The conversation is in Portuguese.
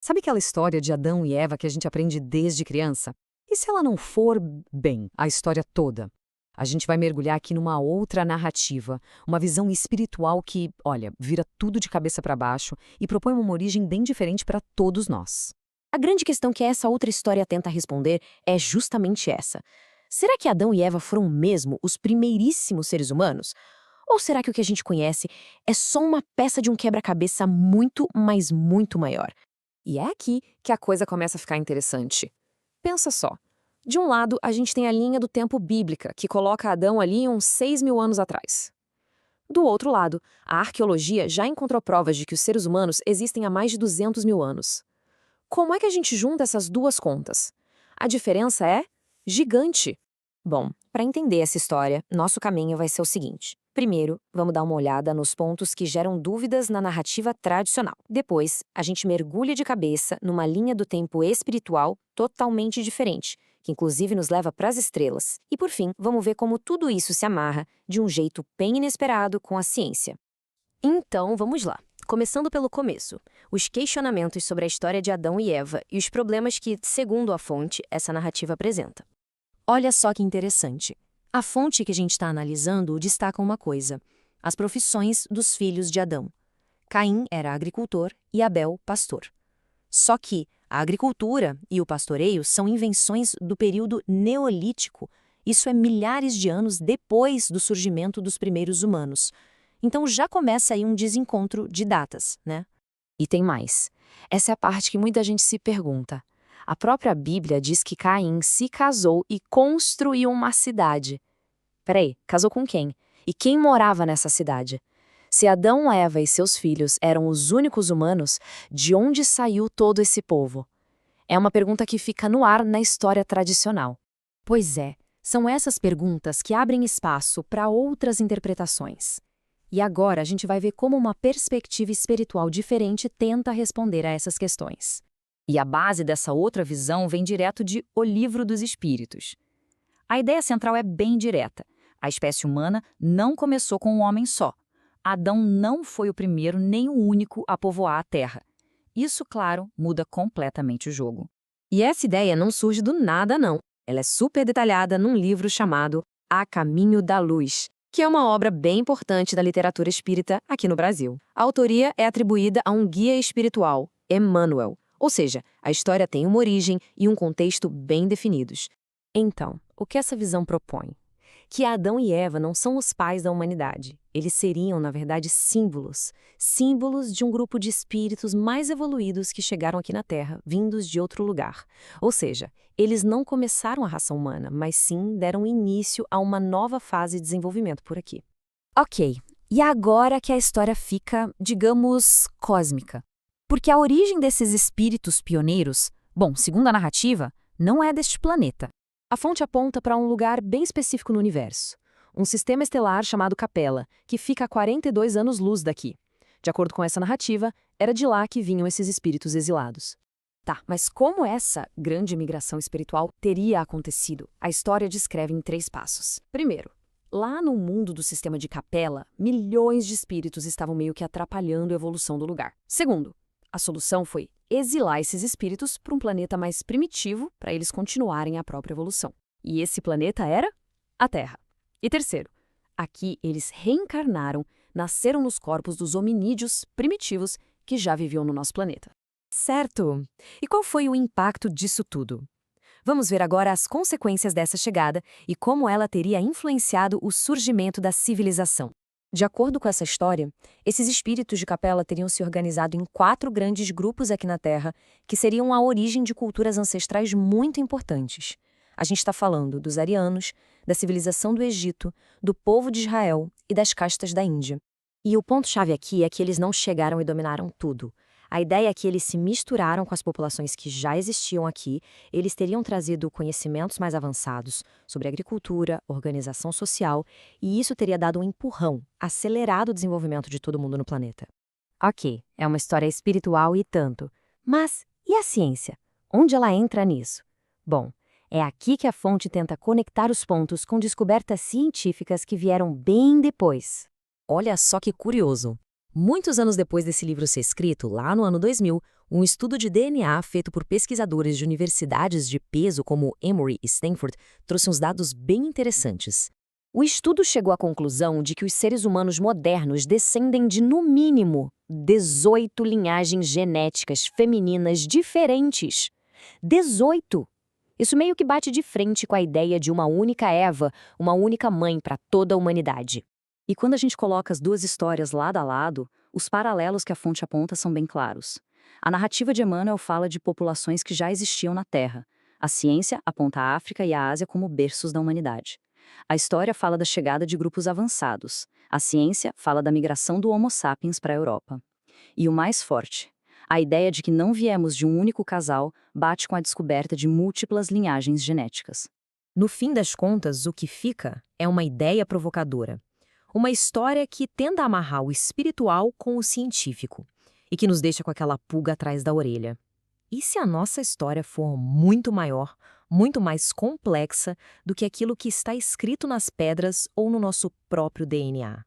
Sabe aquela história de Adão e Eva que a gente aprende desde criança? E se ela não for, bem, a história toda? A gente vai mergulhar aqui numa outra narrativa, uma visão espiritual que, olha, vira tudo de cabeça para baixo e propõe uma origem bem diferente para todos nós. A grande questão que essa outra história tenta responder é justamente essa. Será que Adão e Eva foram mesmo os primeiríssimos seres humanos? Ou será que o que a gente conhece é só uma peça de um quebra-cabeça muito, mas muito maior? E é aqui que a coisa começa a ficar interessante. Pensa só. De um lado, a gente tem a linha do tempo bíblica, que coloca Adão ali uns 6.000 anos atrás. Do outro lado, a arqueologia já encontrou provas de que os seres humanos existem há mais de 200 mil anos. Como é que a gente junta essas duas contas? A diferença é gigante. Bom, para entender essa história, nosso caminho vai ser o seguinte. Primeiro, vamos dar uma olhada nos pontos que geram dúvidas na narrativa tradicional. Depois, a gente mergulha de cabeça numa linha do tempo espiritual totalmente diferente, que inclusive nos leva para as estrelas. E por fim, vamos ver como tudo isso se amarra de um jeito bem inesperado com a ciência. Então, vamos lá. Começando pelo começo, os questionamentos sobre a história de Adão e Eva e os problemas que, segundo a fonte, essa narrativa apresenta. Olha só que interessante. A fonte que a gente está analisando destaca uma coisa: as profissões dos filhos de Adão. Caim era agricultor e Abel, pastor. Só que a agricultura e o pastoreio são invenções do período neolítico. Isso é milhares de anos depois do surgimento dos primeiros humanos. Então já começa aí um desencontro de datas, né? E tem mais. Essa é a parte que muita gente se pergunta. A própria Bíblia diz que Caim se casou e construiu uma cidade. Peraí, casou com quem? E quem morava nessa cidade? Se Adão, Eva e seus filhos eram os únicos humanos, de onde saiu todo esse povo? É uma pergunta que fica no ar na história tradicional. Pois é, são essas perguntas que abrem espaço para outras interpretações. E agora a gente vai ver como uma perspectiva espiritual diferente tenta responder a essas questões. E a base dessa outra visão vem direto de O Livro dos Espíritos. A ideia central é bem direta. A espécie humana não começou com um homem só. Adão não foi o primeiro nem o único a povoar a Terra. Isso, claro, muda completamente o jogo. E essa ideia não surge do nada, não. Ela é super detalhada num livro chamado A Caminho da Luz, que é uma obra bem importante da literatura espírita aqui no Brasil. A autoria é atribuída a um guia espiritual, Emmanuel. Ou seja, a história tem uma origem e um contexto bem definidos. Então, o que essa visão propõe? Que Adão e Eva não são os pais da humanidade. Eles seriam, na verdade, símbolos. Símbolos de um grupo de espíritos mais evoluídos que chegaram aqui na Terra, vindos de outro lugar. Ou seja, eles não começaram a raça humana, mas sim deram início a uma nova fase de desenvolvimento por aqui. Ok, e agora que a história fica, digamos, cósmica. Porque a origem desses espíritos pioneiros, bom, segundo a narrativa, não é deste planeta. A fonte aponta para um lugar bem específico no universo, um sistema estelar chamado Capella, que fica a 42 anos-luz daqui. De acordo com essa narrativa, era de lá que vinham esses espíritos exilados. Tá, mas como essa grande migração espiritual teria acontecido? A história descreve em 3 passos. Primeiro, lá no mundo do sistema de Capella, milhões de espíritos estavam meio que atrapalhando a evolução do lugar. Segundo, a solução foi exilar esses espíritos para um planeta mais primitivo para eles continuarem a própria evolução. E esse planeta era a Terra. E terceiro, aqui eles reencarnaram, nasceram nos corpos dos hominídeos primitivos que já viviam no nosso planeta. Certo! E qual foi o impacto disso tudo? Vamos ver agora as consequências dessa chegada e como ela teria influenciado o surgimento da civilização. De acordo com essa história, esses espíritos de Capella teriam se organizado em 4 grandes grupos aqui na Terra, que seriam a origem de culturas ancestrais muito importantes. A gente está falando dos arianos, da civilização do Egito, do povo de Israel e das castas da Índia. E o ponto-chave aqui é que eles não chegaram e dominaram tudo. A ideia é que eles se misturaram com as populações que já existiam aqui, eles teriam trazido conhecimentos mais avançados sobre agricultura, organização social, e isso teria dado um empurrão, acelerado o desenvolvimento de todo mundo no planeta. Ok, é uma história espiritual e tanto. Mas e a ciência? Onde ela entra nisso? Bom, é aqui que a fonte tenta conectar os pontos com descobertas científicas que vieram bem depois. Olha só que curioso. Muitos anos depois desse livro ser escrito, lá no ano 2000, um estudo de DNA feito por pesquisadores de universidades de peso como Emory e Stanford trouxe uns dados bem interessantes. O estudo chegou à conclusão de que os seres humanos modernos descendem de, no mínimo, 18 linhagens genéticas femininas diferentes. 18! Isso meio que bate de frente com a ideia de uma única Eva, uma única mãe para toda a humanidade. E quando a gente coloca as duas histórias lado a lado, os paralelos que a fonte aponta são bem claros. A narrativa de Emmanuel fala de populações que já existiam na Terra. A ciência aponta a África e a Ásia como berços da humanidade. A história fala da chegada de grupos avançados. A ciência fala da migração do Homo sapiens para a Europa. E o mais forte, a ideia de que não viemos de um único casal bate com a descoberta de múltiplas linhagens genéticas. No fim das contas, o que fica é uma ideia provocadora. Uma história que tenta amarrar o espiritual com o científico e que nos deixa com aquela pulga atrás da orelha. E se a nossa história for muito maior, muito mais complexa do que aquilo que está escrito nas pedras ou no nosso próprio DNA?